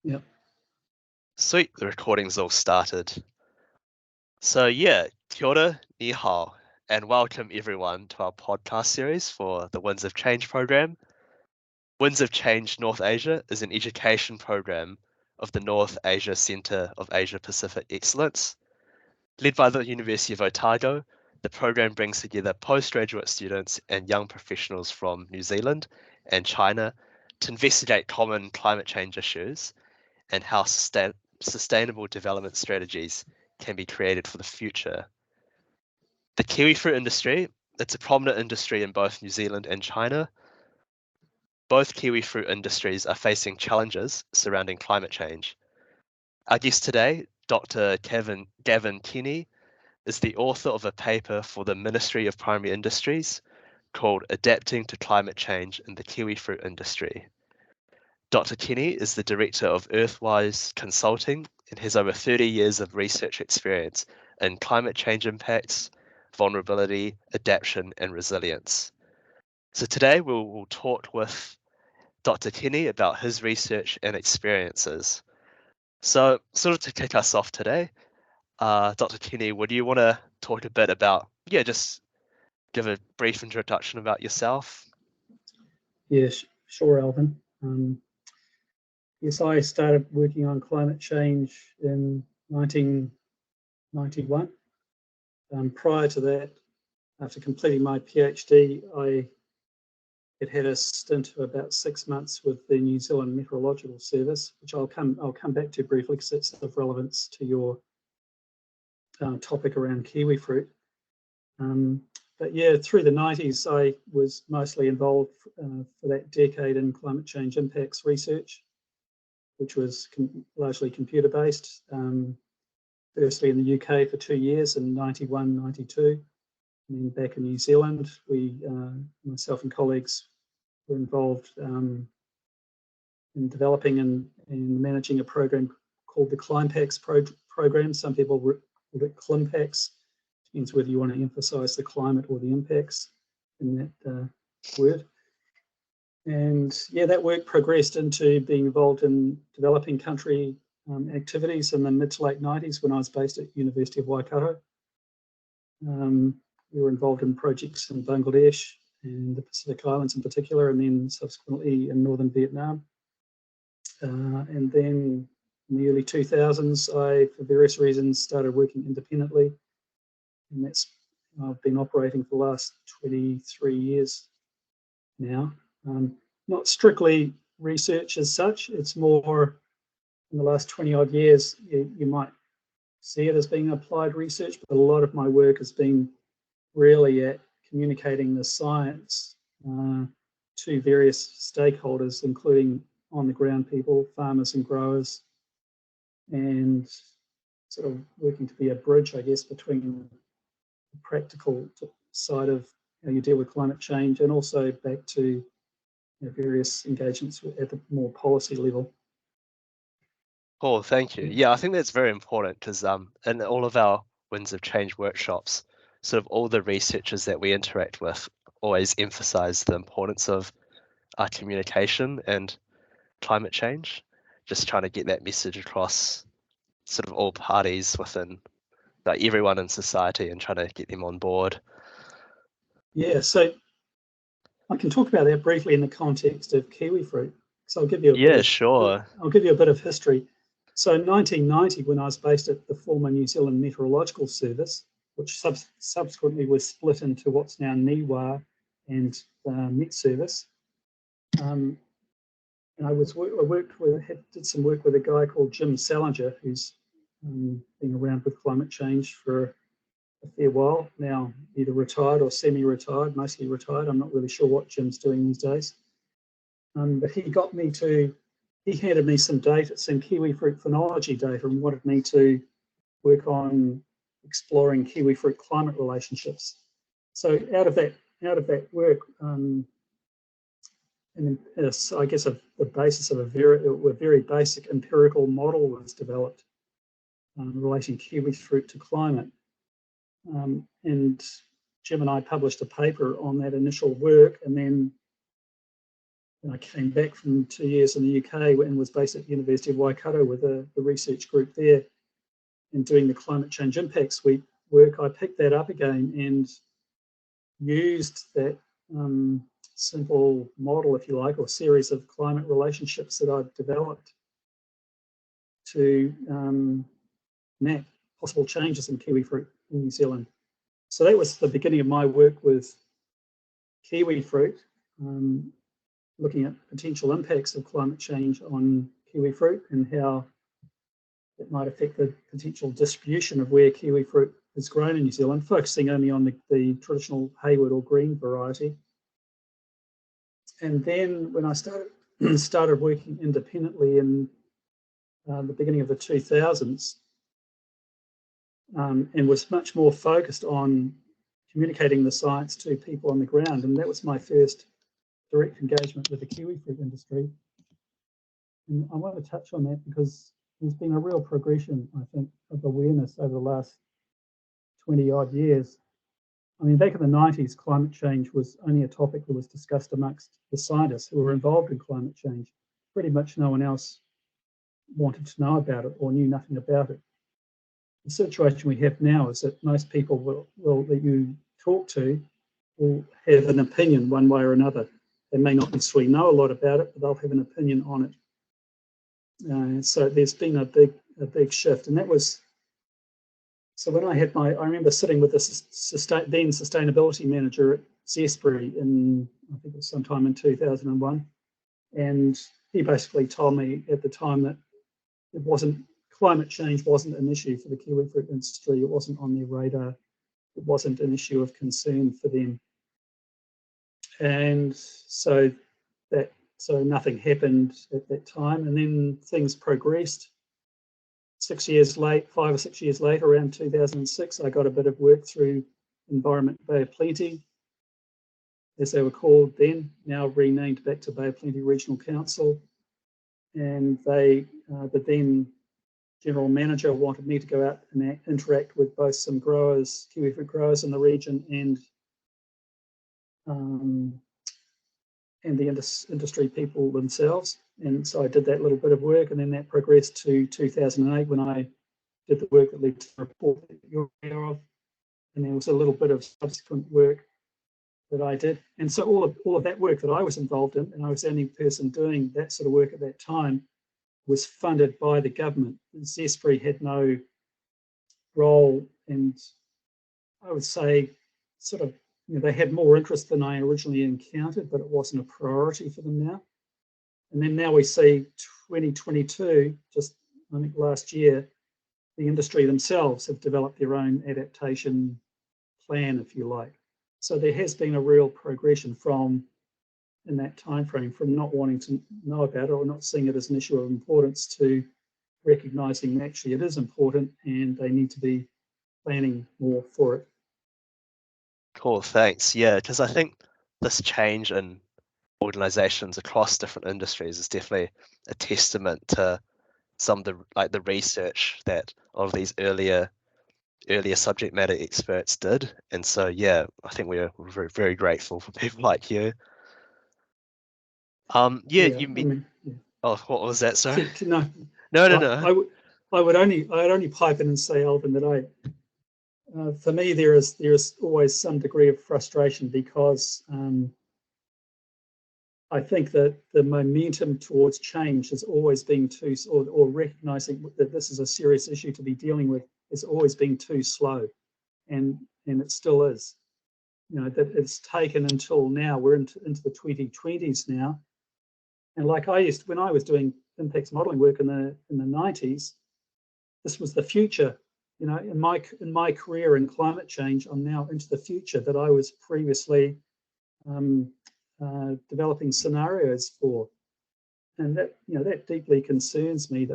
Yep. Sweet, the recording's all started. So yeah, kia ora, ni hao, and welcome everyone to our podcast series for the Winds of Change program. Winds of Change North Asia is an education program of the North Asia Centre of Asia Pacific Excellence. Led by the University of Otago, the program brings together postgraduate students and young professionals from New Zealand and China to investigate common climate change issues and how sustainable development strategies can be created for the future. The kiwifruit industry, it's a prominent industry in both New Zealand and China. Both kiwifruit industries are facing challenges surrounding climate change. Our guest today, Dr. Gavin Kenny, is the author of a paper for the Ministry of Primary Industries called Adapting to Climate Change in the Kiwifruit Industry. Dr. Kenny is the director of Earthwise Consulting and has over 30 years of research experience in climate change impacts, vulnerability, adaptation, and resilience. So today we'll talk with Dr. Kenny about his research and experiences. So sort of to kick us off today, Dr. Kenny, would you want to talk a bit about, just give a brief introduction about yourself? Yes, sure, Alvin. Yes, I started working on climate change in 1991. Prior to that, after completing my PhD, I had a stint of about 6 months with the New Zealand Meteorological Service, which I'll come back to briefly because it's of relevance to your topic around kiwifruit. But yeah, through the 90s, I was mostly involved for that decade in climate change impacts research, which was largely computer-based. Firstly in the UK for 2 years in 91, 92. And then back in New Zealand, myself and colleagues were involved in developing and managing a program called the Climpax program. Some people call it Climpax. Depends whether you want to emphasize the climate or the impacts in that word. And yeah, that work progressed into being involved in developing country activities in the mid to late 90s when I was based at University of Waikato. We were involved in projects in Bangladesh and the Pacific Islands in particular, and then subsequently in northern Vietnam. And then in the early 2000s, I, for various reasons, started working independently. And I've been operating for the last 23 years now. Not strictly research as such, it's more in the last 20 odd years, you might see it as being applied research, but a lot of my work has been really at communicating the science to various stakeholders, including on the ground people, farmers and growers, and sort of working to be a bridge, I guess, between the practical side of how you deal with climate change and also back to various engagements at the more policy level. Oh, thank you. Yeah, I think that's very important because in all of our Winds of Change workshops, sort of all the researchers that we interact with always emphasize the importance of communication and climate change, just trying to get that message across sort of all parties within, like everyone in society, and trying to get them on board. Yeah, so I can talk about that briefly in the context of kiwifruit. So I'll give you I'll give you a bit of history. So in 1990, when I was based at the former New Zealand Meteorological Service, which subsequently was split into what's now NIWA and Met Service, and I did some work with a guy called Jim Salinger, who's been around with climate change for a fair while now, either retired or semi-retired, mostly retired. I'm not really sure what Jim's doing these days. But he handed me some data, some kiwifruit phenology data, and wanted me to work on exploring kiwifruit climate relationships. So out of that work, and I guess the basis of a very basic empirical model was developed relating kiwifruit to climate. And Jim and I published a paper on that initial work, and then And I came back from 2 years in the UK and was based at the University of Waikato with the research group there and doing the climate change impact suite work. I picked that up again and used that simple model, if you like, or series of climate relationships that I've developed to map possible changes in kiwifruit in New Zealand. So that was the beginning of my work with kiwifruit, looking at potential impacts of climate change on kiwifruit and how it might affect the potential distribution of where kiwifruit is grown in New Zealand, focusing only on the traditional Hayward or green variety. And then when I started working independently in the beginning of the 2000s, and was much more focused on communicating the science to people on the ground. And that was my first direct engagement with the kiwifruit industry. And I want to touch on that because there's been a real progression, I think, of awareness over the last 20 odd years. I mean, back in the 90s, climate change was only a topic that was discussed amongst the scientists who were involved in climate change. Pretty much no one else wanted to know about it or knew nothing about it. The situation we have now is that most people that you talk to will have an opinion one way or another. They may not necessarily know a lot about it, but they'll have an opinion on it. So there's been a big shift, and that was. So when I remember sitting with the then sustainability manager at Zespri in, I think it was sometime in 2001, and he basically told me at the time that climate change wasn't an issue for the kiwifruit industry. It wasn't on their radar. It wasn't an issue of concern for them. And so nothing happened at that time. And then things progressed. 5 or 6 years later, around 2006, I got a bit of work through Environment Bay of Plenty, as they were called then, now renamed back to Bay of Plenty Regional Council. And the then general manager wanted me to go out and interact with both some growers, kiwifruit growers in the region, and the industry people themselves. And so I did that little bit of work, and then that progressed to 2008 when I did the work that led to the report that you're aware of. And there was a little bit of subsequent work that I did. And so all of that work that I was involved in, and I was the only person doing that sort of work at that time, was funded by the government. Zespri had no role, and I would say sort of, they had more interest than I originally encountered, but it wasn't a priority for them now. And then now we see 2022, just I think last year, the industry themselves have developed their own adaptation plan, if you like. So there has been a real progression in that time frame, from not wanting to know about it or not seeing it as an issue of importance to recognising actually it is important and they need to be planning more for it. Cool, thanks. Yeah, because I think this change in organizations across different industries is definitely a testament to some of the research that all of these earlier subject matter experts did. And so yeah, I think we're very, very grateful for people like you. Oh, what was that, sorry? No. I would only pipe in and say, Alvin, that for me there is always some degree of frustration because I think that the momentum towards change has always been or recognising that this is a serious issue to be dealing with, has always been too slow, and it still is. That it's taken until now. We're into the 2020s now, and like when I was doing impacts modelling work in the 90s, this was the future. In my career in climate change, I'm now into the future that I was previously developing scenarios for, and that deeply concerns me.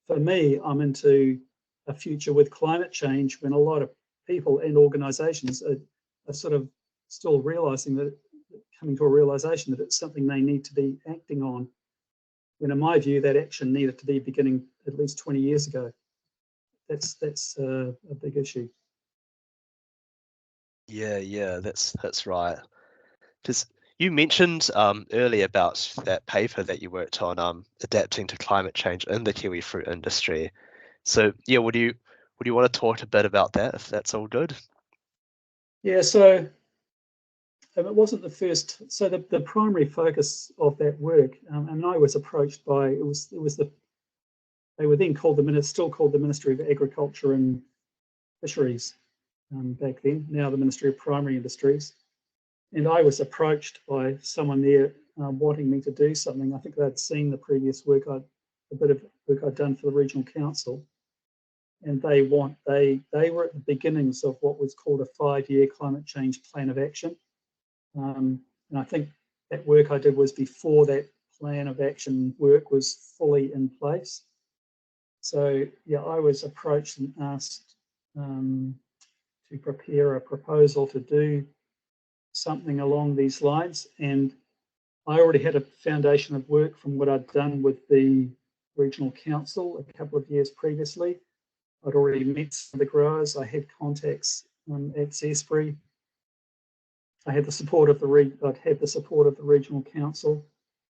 For me, I'm into a future with climate change when a lot of people and organisations are sort of still coming to a realisation that it's something they need to be acting on. When in my view, that action needed to be beginning at least 20 years ago. That's a big issue. Yeah, that's right. Because You mentioned earlier about that paper that you worked on, adapting to climate change in the kiwifruit industry. So yeah, would you want to talk a bit about that, if that's all good? Yeah, so it wasn't the first. So the primary focus of that work, and I was approached by they were then called still called the Ministry of Agriculture and Fisheries back then. Now the Ministry of Primary Industries, and I was approached by someone there wanting me to do something. I think they'd seen the previous work, a bit of work I'd done for the regional council, and they were at the beginnings of what was called a 5-year climate change plan of action. And I think that work I did was before that plan of action work was fully in place. So yeah, I was approached and asked to prepare a proposal to do something along these lines. And I already had a foundation of work from what I'd done with the regional council a couple of years previously. I'd already met some of the growers. I had contacts at Zespri. I had the support of the regional council.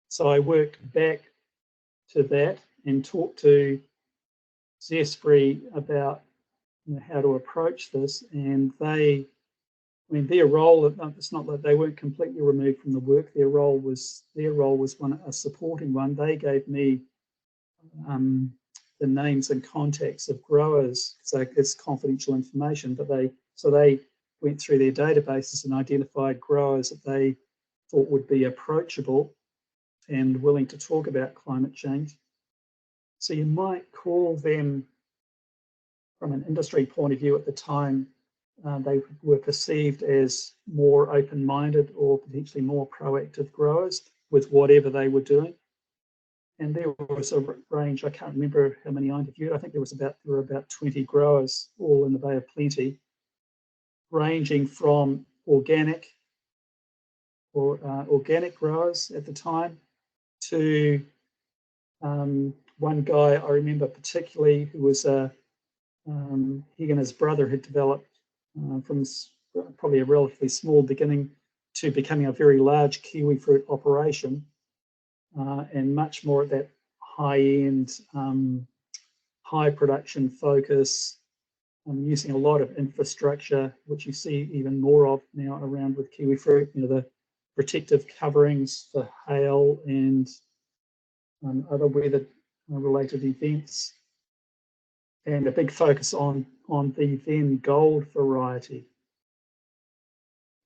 So I worked back to that and talked to Zespri about how to approach this. And their role, it's not that they weren't completely removed from the work. Their role was a supporting one. They gave me the names and contacts of growers, so it's confidential information. But they went through their databases and identified growers that they thought would be approachable and willing to talk about climate change. So you might call them, from an industry point of view at the time, they were perceived as more open-minded or potentially more proactive growers with whatever they were doing. And there was a range, I can't remember how many I interviewed. I think there were about 20 growers, all in the Bay of Plenty, ranging from organic growers at the time to one guy I remember particularly, who was he and his brother had developed from probably a relatively small beginning to becoming a very large kiwifruit operation, and much more at that high-end, high production focus, using a lot of infrastructure, which you see even more of now around with kiwifruit. The protective coverings for hail and other weather-related events, and a big focus on the then gold variety.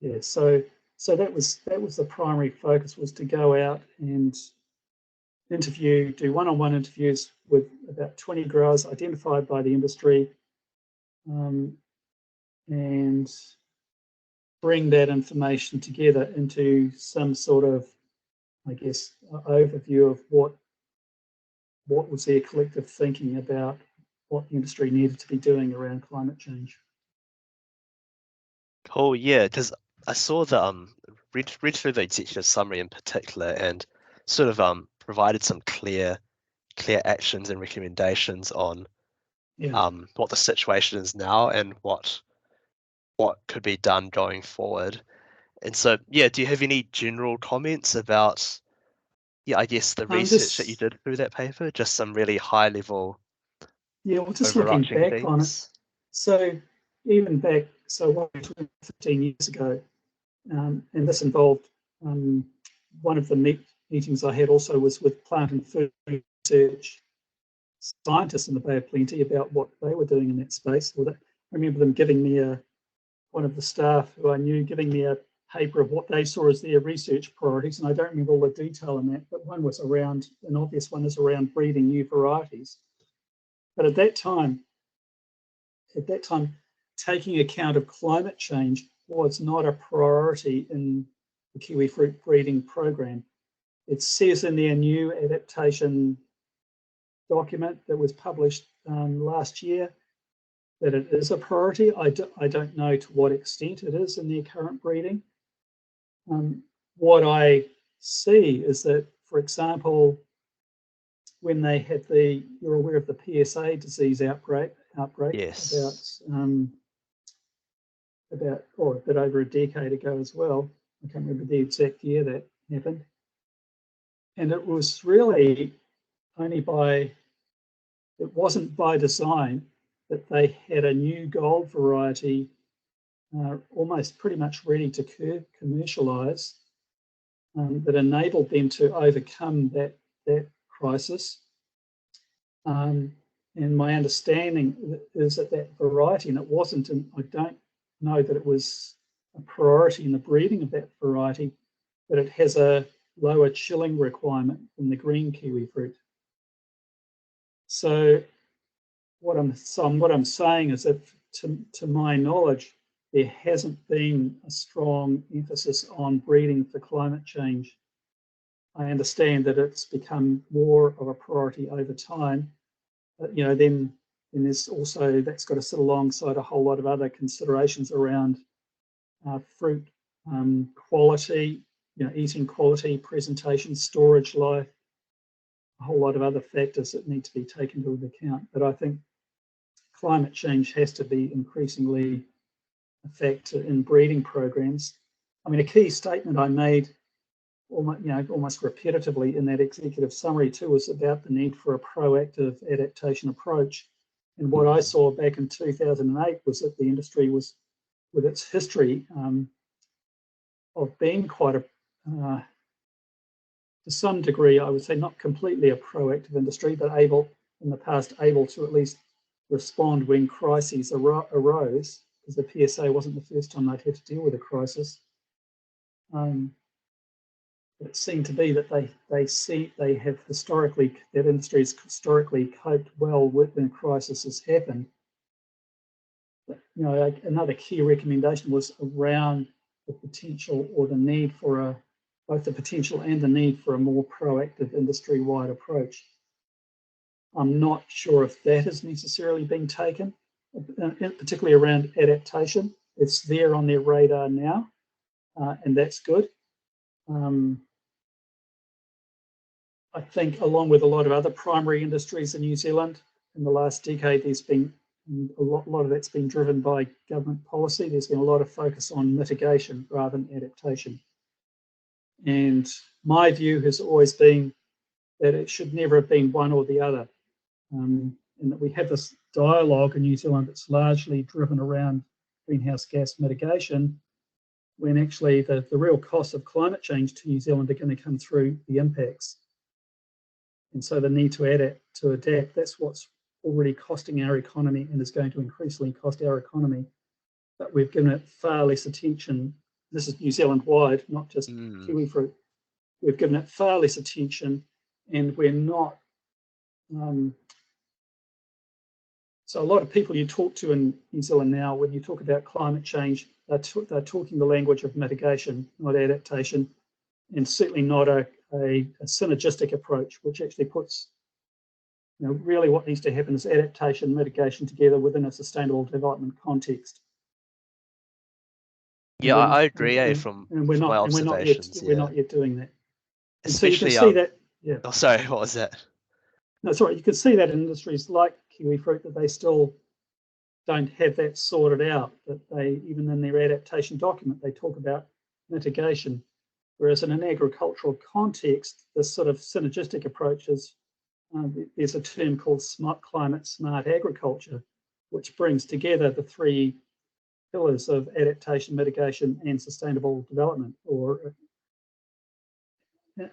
Yeah, so that was the primary focus, was to go out and do one-on-one interviews with about 20 growers identified by the industry, and bring that information together into some sort of, I guess, overview of what was their collective thinking about what the industry needed to be doing around climate change. Cool, yeah, because I saw the read through the executive summary in particular, and sort of provided some clear actions and recommendations on what the situation is now and what could be done going forward. And so, yeah, do you have any general comments about, I guess, the research that you did through that paper? Just some really high level, just looking back themes? on it. So even back, 15 years ago, and this involved one of the meetings I had also was with plant and food research scientists in the Bay of Plenty about what they were doing in that space. I remember them giving me one of the staff who I knew giving me a paper of what they saw as their research priorities, and I don't remember all the detail in that, but one was around, an obvious one is around breeding new varieties. But at that time, taking account of climate change was not a priority in the kiwifruit breeding program. It says in their new adaptation document that was published last year that it is a priority. I don't know to what extent it is in their current breeding. What I see is that, for example, when they had you're aware of the PSA disease outbreak. Yes. About a bit over a decade ago as well. I can't remember the exact year that happened. And it was really only it wasn't by design that they had a new gold variety almost pretty much ready to commercialise that enabled them to overcome that crisis. And my understanding is that variety, and it wasn't, and I don't know that it was a priority in the breeding of that variety, but it has a lower chilling requirement than the green kiwifruit. So what I'm saying is that, to my knowledge, there hasn't been a strong emphasis on breeding for climate change. I understand that it's become more of a priority over time, but then there's also, that's got to sit alongside a whole lot of other considerations around fruit quality, eating quality, presentation, storage life, a whole lot of other factors that need to be taken into account. But I think climate change has to be increasingly a factor in breeding programs. I mean, a key statement I made almost repetitively in that executive summary too was about the need for a proactive adaptation approach. And what I saw back in 2008 was that the industry was, with its history of being quite a, to some degree, I would say not completely a proactive industry, but able to at least respond when crises arose, because the PSA wasn't the first time they'd had to deal with a crisis. It seemed to be that that industry has historically coped well with when crisis has happened. But, another key recommendation was around the potential or the need for both the potential and the need for a more proactive industry-wide approach. I'm not sure if that has necessarily been taken, particularly around adaptation. It's there on their radar now, and that's good. I think, along with a lot of other primary industries in New Zealand, in the last decade, there's been a lot of that's been driven by government policy. There's been a lot of focus on mitigation rather than adaptation. And my view has always been that it should never have been one or the other. And that we have this dialogue in New Zealand that's largely driven around greenhouse gas mitigation, when actually the real costs of climate change to New Zealand are going to come through the impacts. And so the need to adapt, that's what's already costing our economy and is going to increasingly cost our economy. But we've given it far less attention. This is New Zealand wide, not just kiwifruit. We've given it far less attention, and we're not. So a lot of people you talk to in New Zealand now, when you talk about climate change, they're talking the language of mitigation, not adaptation, and certainly not a synergistic approach, which actually puts, really what needs to happen is adaptation and mitigation together within a sustainable development context. Yeah, I agree. From my observations, we're not yet doing that. And especially, so you can see that. Yeah. Oh, sorry. What was that? No, sorry. You can see that in industries like kiwifruit that they still don't have that sorted out. That they, even in their adaptation document, they talk about mitigation. Whereas in an agricultural context, this sort of synergistic approach is, there's a term called climate smart agriculture, which brings together the three pillars of adaptation, mitigation, and sustainable development.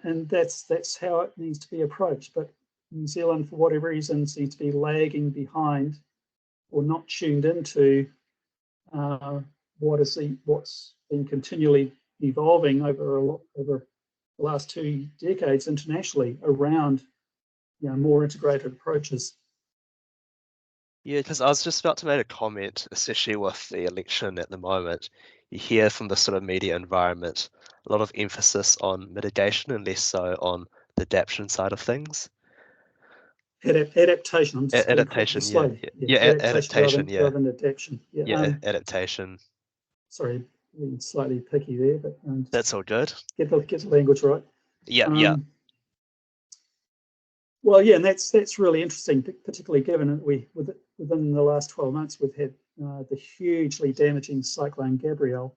And that's how it needs to be approached. But New Zealand, for whatever reason, seems to be lagging behind or not tuned into what's been continually evolving over the last 2 decades internationally around more integrated approaches. Yeah, because I was just about to make a comment, especially with the election at the moment. You hear from the sort of media environment a lot of emphasis on mitigation and less so on the adaptation side of things. Adaptation. Adaptation, yeah. Adaptation, yeah. Rather than adaptation. Yeah, adaptation. Sorry, being slightly picky there, but that's all good. Get the language right. Yeah. Well, yeah, and that's really interesting, particularly given that within the last 12 months we've had the hugely damaging Cyclone Gabrielle,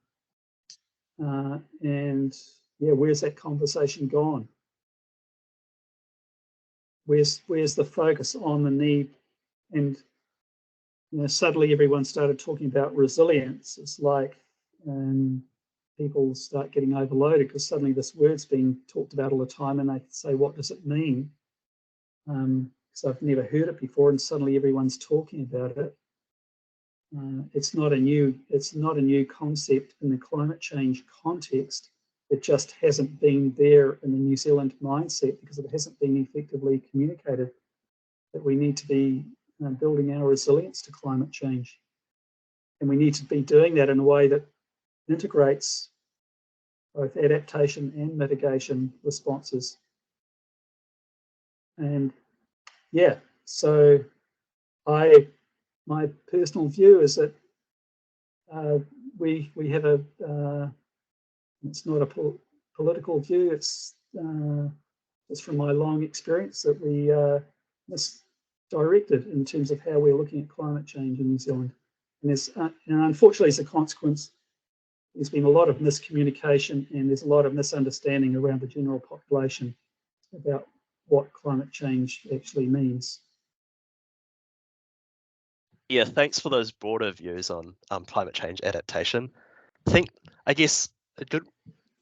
And yeah, where's that conversation gone? Where's the focus on the need? And suddenly everyone started talking about resilience. It's like people start getting overloaded because suddenly this word's being talked about all the time, and they say, "What does it mean?" So I've never heard it before, and suddenly everyone's talking about it. It's not a new concept in the climate change context. It just hasn't been there in the New Zealand mindset because it hasn't been effectively communicated that we need to be building our resilience to climate change. And we need to be doing that in a way that integrates both adaptation and mitigation responses. And yeah, so my personal view is that we have it's not a political view, it's from my long experience that we misdirected in terms of how we're looking at climate change in New Zealand. And unfortunately, as a consequence, there's been a lot of miscommunication and there's a lot of misunderstanding around the general population about what climate change actually means. Yeah, thanks for those broader views on climate change adaptation. I guess a good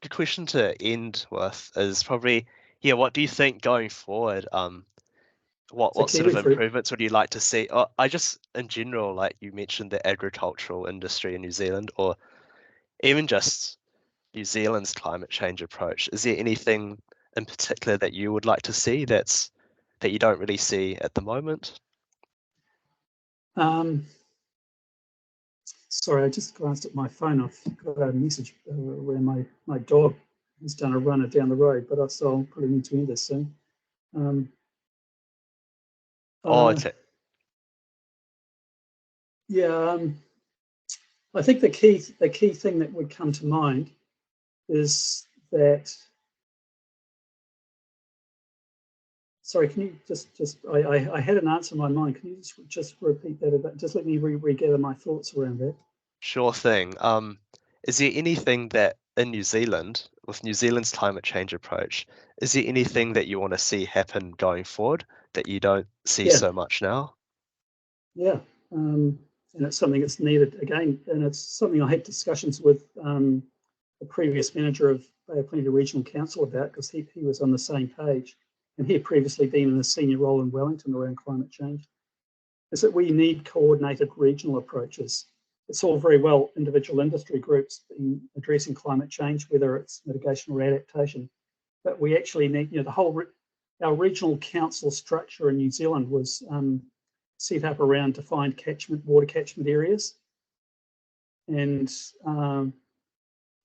question to end with is probably, what do you think going forward? What sort of improvements would you like to see? I just, in general, like you mentioned the agricultural industry in New Zealand, or even just New Zealand's climate change approach. Is there anything in particular that you would like to see that you don't really see at the moment? Sorry, I just glanced at my phone. I've got a message where my dog has done a runner down the road, but I'll probably need to end this soon. Okay. Yeah, I think the key thing that would come to mind is that. Sorry, can you just I had an answer in my mind. Can you just repeat that a bit? Just let me regather my thoughts around that. Sure thing. Is there anything that in New Zealand, with New Zealand's climate change approach, is there anything that you want to see happen going forward that you don't see so much now? Yeah, and it's something that's needed again, and it's something I had discussions with the previous manager of Bay of Plenty Regional Council about, because he was on the same page, and he had previously been in a senior role in Wellington around climate change. Is that we need coordinated regional approaches. It's all very well individual industry groups addressing climate change, whether it's mitigation or adaptation, but we actually need, our regional council structure in New Zealand was set up around defined water catchment areas. And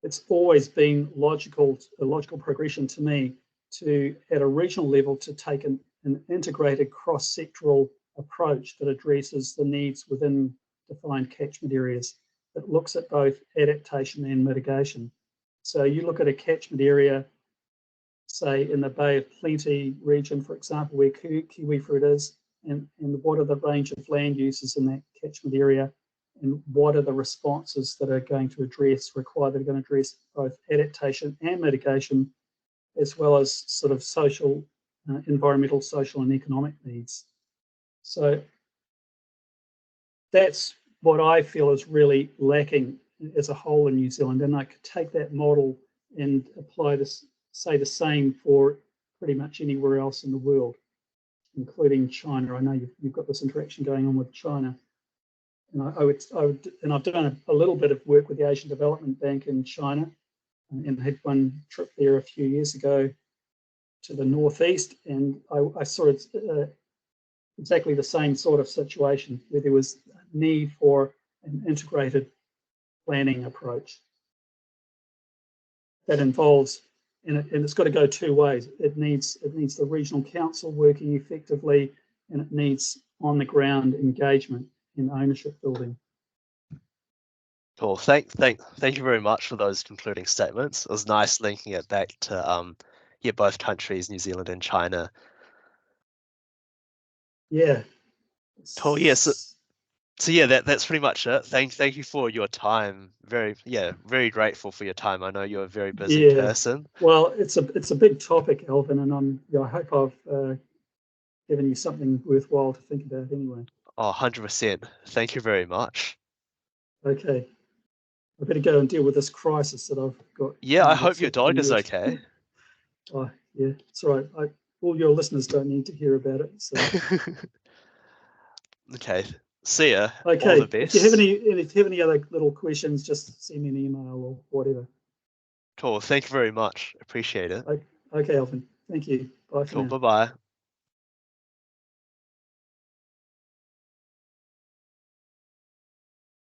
it's always been a logical progression to me to, at a regional level, to take an integrated cross-sectoral approach that addresses the needs within defined catchment areas, that looks at both adaptation and mitigation. So you look at a catchment area, say in the Bay of Plenty region, for example, where Kiwifruit is, and what are the range of land uses in that catchment area, and what are the responses that are going to address both adaptation and mitigation, as well as sort of social, environmental, social and economic needs. So that's what I feel is really lacking as a whole in New Zealand. And I could take that model and apply this, say the same for pretty much anywhere else in the world, including China. I know you've got this interaction going on with China. And I've done a little bit of work with the Asian Development Bank in China, and had one trip there a few years ago to the northeast, and I saw exactly the same sort of situation where there was a need for an integrated planning approach that involves, and it's got to go two ways. It needs the regional council working effectively, and it needs on the ground engagement in ownership building. Cool. Thank you very much for those concluding statements. It was nice linking it back to both countries, New Zealand and China. Yeah. Cool. Yes. So yeah, that's pretty much it. Thank you for your time. Very grateful for your time. I know you're a very busy Yeah. person. Well, it's a big topic, Alvin, and I hope I've given you something worthwhile to think about anyway. Oh, 100%. Thank you very much. Okay. I better go and deal with this crisis that I've got. Yeah, I hope That's your up to dog is me. okay. Oh, yeah, it's all right. All your listeners don't need to hear about it. So, Okay. See ya. All the okay, if you have best. any other little questions, just send me an email or whatever. Cool. Thank you very much. Appreciate it. Okay, Alvin. Thank you. Bye for Cool. now. Bye-bye.